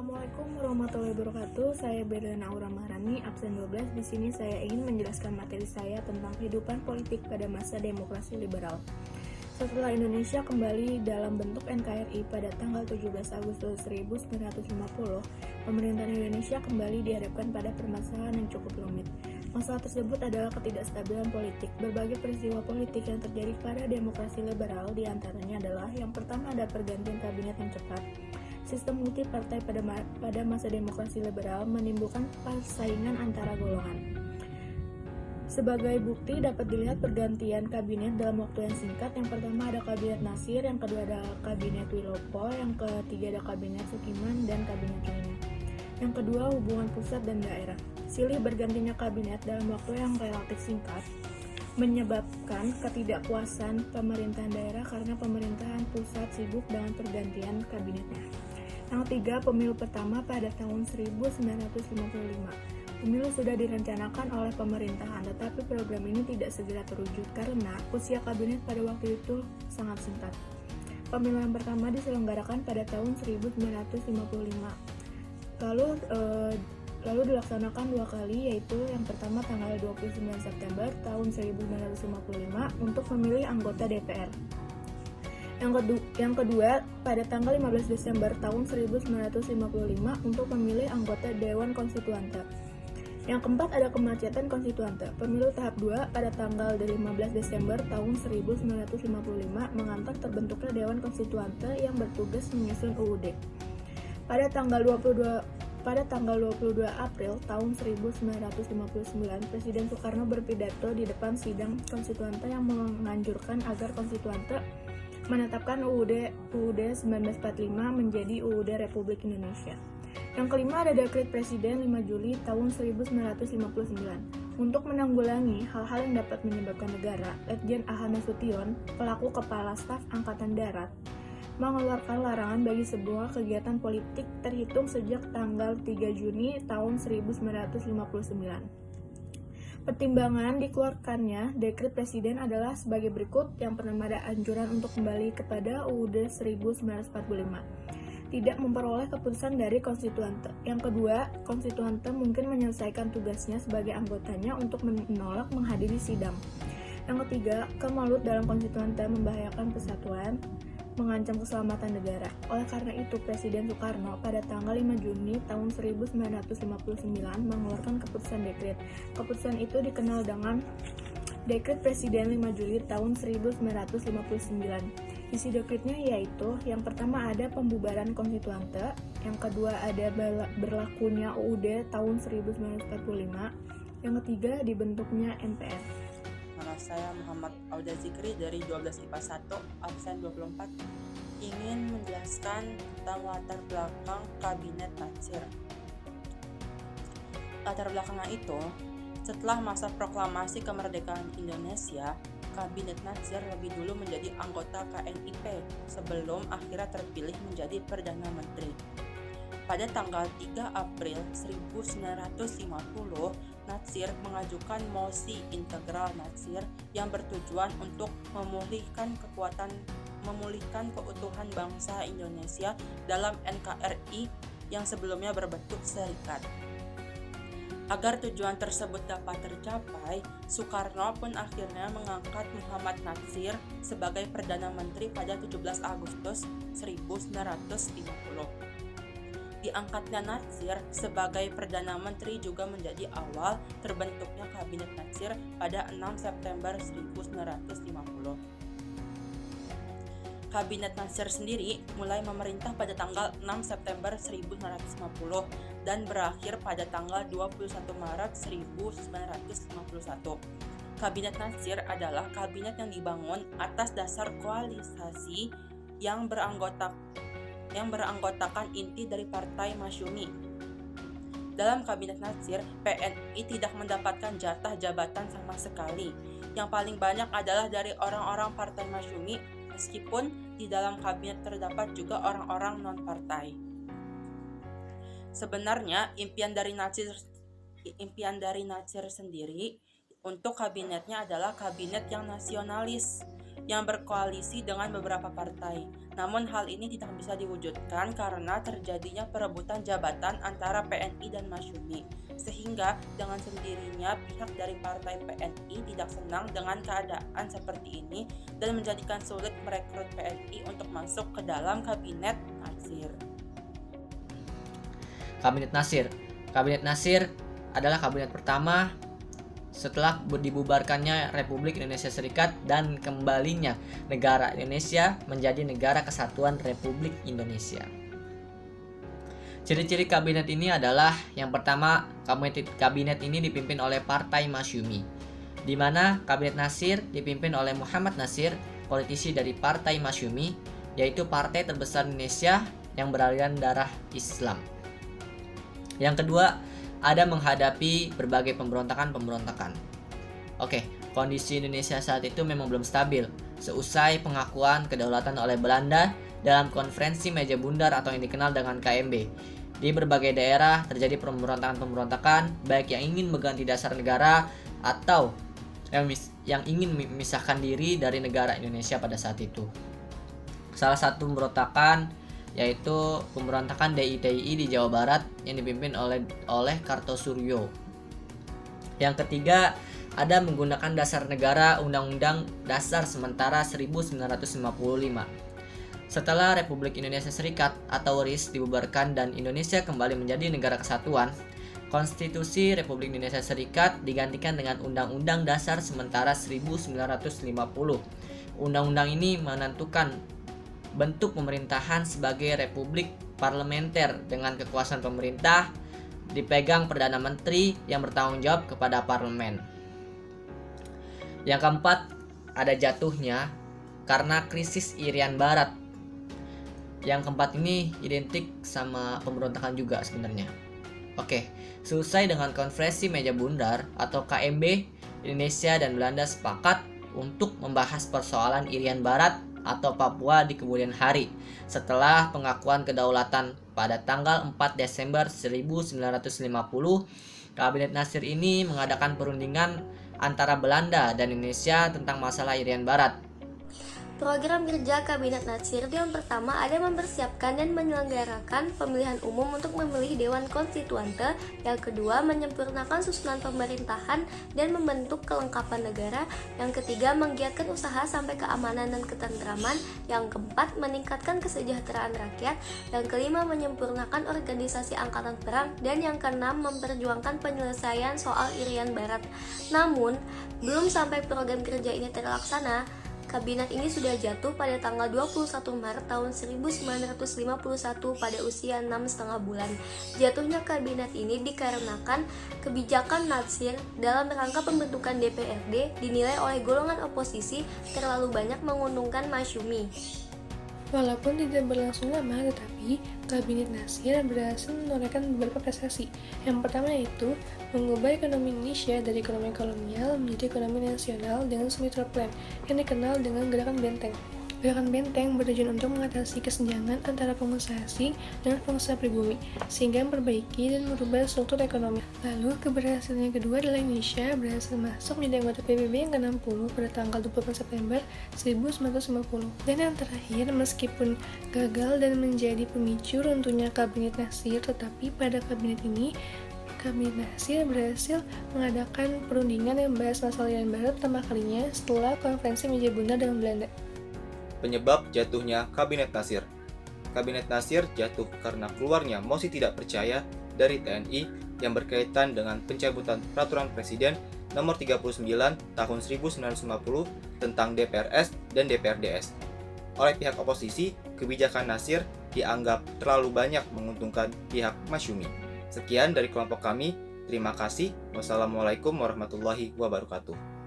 Assalamualaikum warahmatullahi wabarakatuh. Saya Berlana Aura Maharani, absen 12. Di sini saya ingin menjelaskan materi saya tentang kehidupan politik pada masa demokrasi liberal. Setelah Indonesia kembali dalam bentuk NKRI pada tanggal 17 Agustus 1950, pemerintahan Indonesia kembali dihadapkan pada permasalahan yang cukup rumit. Masalah tersebut adalah ketidakstabilan politik. Berbagai peristiwa politik yang terjadi pada demokrasi liberal diantaranya adalah yang pertama ada pergantian kabinet yang cepat. Sistem multipartai pada masa demokrasi liberal menimbulkan persaingan antara golongan. Sebagai bukti dapat dilihat pergantian kabinet dalam waktu yang singkat. Yang pertama ada kabinet Natsir, yang kedua ada kabinet Wilopo, yang ketiga ada kabinet Sukiman, dan kabinet lainnya. Yang kedua, hubungan pusat dan daerah. Silih bergantinya kabinet dalam waktu yang relatif singkat menyebabkan ketidakpuasan pemerintahan daerah karena pemerintahan pusat sibuk dengan pergantian kabinetnya. Yang ketiga, pemilu pertama pada tahun 1955. Pemilu sudah direncanakan oleh pemerintahan, tetapi program ini tidak segera terwujud karena usia kabinet pada waktu itu sangat singkat. Pemilu yang pertama diselenggarakan pada tahun 1955. Lalu dilaksanakan dua kali, yaitu yang pertama tanggal 29 September tahun 1955 untuk memilih anggota DPR. Yang kedua pada tanggal 15 Desember tahun 1955 untuk memilih anggota Dewan Konstituante. Yang keempat ada kemacetan konstituante. Pemilu tahap 2 pada tanggal 15 Desember tahun 1955 mengantar terbentuknya Dewan Konstituante yang bertugas menyusun UUD. Pada tanggal 22 April tahun 1959, Presiden Soekarno berpidato di depan sidang konstituante yang menganjurkan agar konstituante menetapkan UUD 1945 menjadi UUD Republik Indonesia. Yang kelima ada Dekret Presiden 5 Juli tahun 1959. Untuk menanggulangi hal-hal yang dapat menyebabkan negara, Letjen A.H. Nasution, pelaku Kepala Staf Angkatan Darat, mengeluarkan larangan bagi sebuah kegiatan politik terhitung sejak tanggal 3 Juni tahun 1959. Pertimbangan dikeluarkannya Dekret Presiden adalah sebagai berikut. Yang pertama ada anjuran untuk kembali kepada UUD 1945. Tidak memperoleh keputusan dari konstituante. Yang kedua, konstituante mungkin menyelesaikan tugasnya sebagai anggotanya untuk menolak menghadiri sidang. Yang ketiga, kemalut dalam konstituante membahayakan persatuan, mengancam keselamatan negara. Oleh karena itu, Presiden Soekarno pada tanggal 5 Juni tahun 1959 mengeluarkan keputusan dekret. Keputusan itu dikenal dengan Dekret Presiden 5 Juli tahun 1959. Isi dekretnya yaitu yang pertama ada pembubaran konstituante, yang kedua ada berlakunya UUD tahun 1945, yang ketiga dibentuknya MPR. Nama saya Muhammad Auda Zikri dari 12 IPA 1, absen 24, ingin menjelaskan tentang latar belakang Kabinet Natsir. Latar belakangnya itu, setelah masa proklamasi kemerdekaan Indonesia, Kabinet Natsir lebih dulu menjadi anggota KNIP sebelum akhirnya terpilih menjadi Perdana Menteri. Pada tanggal 3 April 1950, Natsir mengajukan mosi integral Natsir yang bertujuan untuk memulihkan keutuhan bangsa Indonesia dalam NKRI yang sebelumnya berbentuk serikat. Agar tujuan tersebut dapat tercapai, Soekarno pun akhirnya mengangkat Muhammad Natsir sebagai Perdana Menteri pada 17 Agustus 1950. Diangkatnya Natsir sebagai Perdana Menteri juga menjadi awal terbentuknya Kabinet Natsir pada 6 September 1950. Kabinet Natsir sendiri mulai memerintah pada tanggal 6 September 1950 dan berakhir pada tanggal 21 Maret 1951. Kabinet Natsir adalah kabinet yang dibangun atas dasar koalisasi yang beranggotakan inti dari Partai Masyumi. Dalam Kabinet Natsir, PNI tidak mendapatkan jatah jabatan sama sekali. Yang paling banyak adalah dari orang-orang Partai Masyumi, meskipun di dalam kabinet terdapat juga orang-orang non-partai. Sebenarnya, impian dari Natsir sendiri untuk kabinetnya adalah kabinet yang nasionalis. yang berkoalisi dengan beberapa partai. Namun hal ini tidak bisa diwujudkan karena terjadinya perebutan jabatan antara PNI dan Masyumi, sehingga dengan sendirinya pihak dari partai PNI tidak senang dengan keadaan seperti ini dan menjadikan sulit merekrut PNI untuk masuk ke dalam kabinet Nasir. Kabinet Nasir. Kabinet Nasir adalah kabinet pertama setelah dibubarkannya Republik Indonesia Serikat dan kembalinya negara Indonesia menjadi negara kesatuan Republik Indonesia. Ciri-ciri kabinet ini adalah yang pertama, kabinet ini dipimpin oleh Partai Masyumi, di mana kabinet Nasir dipimpin oleh Muhammad Nasir, politisi dari Partai Masyumi, yaitu partai terbesar Indonesia yang beraliran darah Islam. Yang kedua, ada menghadapi berbagai pemberontakan. Oke, kondisi Indonesia saat itu memang belum stabil. Seusai pengakuan kedaulatan oleh Belanda dalam konferensi meja bundar atau yang dikenal dengan KMB, di berbagai daerah terjadi pemberontakan, baik yang ingin mengganti dasar negara atau yang ingin memisahkan diri dari negara Indonesia pada saat itu. Salah satu pemberontakan yaitu pemberontakan DITI di Jawa Barat yang dipimpin oleh Kartosuryo. Yang ketiga, ada menggunakan dasar negara Undang-Undang Dasar Sementara 1945. Setelah Republik Indonesia Serikat atau RIS dibubarkan dan Indonesia kembali menjadi negara kesatuan, Konstitusi Republik Indonesia Serikat digantikan dengan Undang-Undang Dasar Sementara 1950. Undang-undang ini menentukan bentuk pemerintahan sebagai republik parlementer dengan kekuasaan pemerintah dipegang Perdana Menteri yang bertanggung jawab kepada parlemen. Yang keempat, ada jatuhnya karena krisis Irian Barat. Yang keempat ini identik sama pemberontakan juga sebenarnya. Oke, selesai dengan konferensi meja bundar atau KMB, Indonesia dan Belanda sepakat untuk membahas persoalan Irian Barat atau Papua di kemudian hari setelah pengakuan kedaulatan pada tanggal 4 Desember 1950. Kabinet Nasir ini mengadakan perundingan antara Belanda dan Indonesia tentang masalah Irian Barat. Program kerja Kabinet Nasir yang pertama ada mempersiapkan dan menyelenggarakan pemilihan umum untuk memilih Dewan Konstituante. Yang kedua, menyempurnakan susunan pemerintahan dan membentuk kelengkapan negara. Yang ketiga, menggiatkan usaha sampai keamanan dan ketentraman. Yang keempat, meningkatkan kesejahteraan rakyat. Yang kelima, menyempurnakan organisasi angkatan perang. Dan yang keenam, memperjuangkan penyelesaian soal Irian Barat. Namun, belum sampai program kerja ini terlaksana, kabinet ini sudah jatuh pada tanggal 21 Maret tahun 1951 pada usia 6,5 bulan. Jatuhnya kabinet ini dikarenakan kebijakan Nasir dalam rangka pembentukan DPRD dinilai oleh golongan oposisi terlalu banyak menguntungkan Masyumi. Walaupun tidak berlangsung lama, tetapi Kabinet Nasir berhasil menorehkan beberapa prestasi. Yang pertama yaitu mengubah ekonomi Indonesia dari ekonomi kolonial menjadi ekonomi nasional dengan Sumitra Plan yang dikenal dengan Gerakan Benteng. Gerakan Benteng bertujuan untuk mengatasi kesenjangan antara pengusaha asing dengan pengusaha pribumi, sehingga memperbaiki dan merubah struktur ekonomi. Lalu, keberhasilan yang kedua adalah Indonesia berhasil masuk menjadi anggota PBB yang ke-60 pada tanggal 28 September 1950. Dan yang terakhir, meskipun gagal dan menjadi pemicu runtuhnya Kabinet Nasir, tetapi pada kabinet ini, Kabinet Nasir berhasil mengadakan perundingan yang membahas masalah Irian Barat pertama kalinya setelah konferensi meja bundar dengan Belanda. Penyebab jatuhnya Kabinet Nasir. Kabinet Nasir jatuh karena keluarnya mosi tidak percaya dari TNI yang berkaitan dengan pencabutan Peraturan Presiden Nomor 39 Tahun 1950 tentang DPRS dan DPRDS. Oleh pihak oposisi, kebijakan Nasir dianggap terlalu banyak menguntungkan pihak Masyumi. Sekian dari kelompok kami. Terima kasih. Wassalamualaikum warahmatullahi wabarakatuh.